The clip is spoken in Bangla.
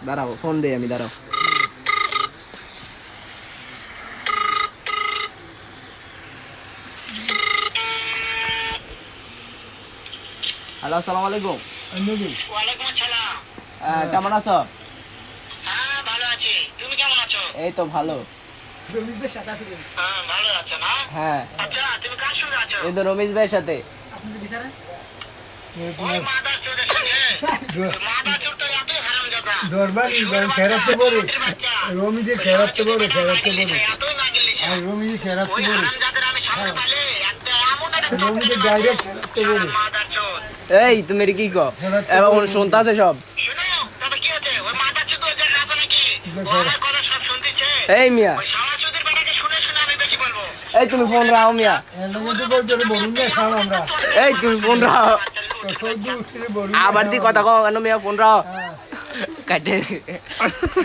দাঁড়াও ফোন দেই আমি, দাঁড়াও। হ্যালো, আসসালামু আলাইকুম। ওয়ালাইকুম আসসালাম। কেমন আছো? হ্যাঁ ভালো আছি, তুমি কেমন আছো? এই তো ভালো। হ্যাঁ ভালো আছো না? হ্যাঁ, আচ্ছা তুমি কার সঙ্গে আছো? এই তো রমেশ ভাইয়ের সাথে। ওই মাদার চোরের সঙ্গে? মাদার চোর তো এতই হারামজাদা। দরবারি খেরাতে পড়ে রমি যে খেরাতে পড়ে এতই নাগিল লিখে। আর রমি যে খেরাতে ওই পড়ে হারামজাদার আমি সামনে পাইলে একটা এমন একটা রমি যে ডাইরেক্ট খেরাতে পড়ে মাদার চোর। এই তুমি এটা কি কো? এখন শুনতে আছে সব। শুনো, তবে কি হচ্ছে? ওই মাদার চোর তো ওই জায়গায় আছে নাকি? ও আমার কথা সব শুনতেছে। এই মিয়া, ওই শালা চোদের বেটাকে শুনে শুনে আমি বেশি বলবো। এই তুমি ফোন রাখো মিয়া। এর লগে তো বলতে বলুন না খান আমরা এই তুমি ফোন রাখো। সব দূর থেকে বলুন আবার দি কথা কও কেন মিয়া, ফোন রাখো। কাটে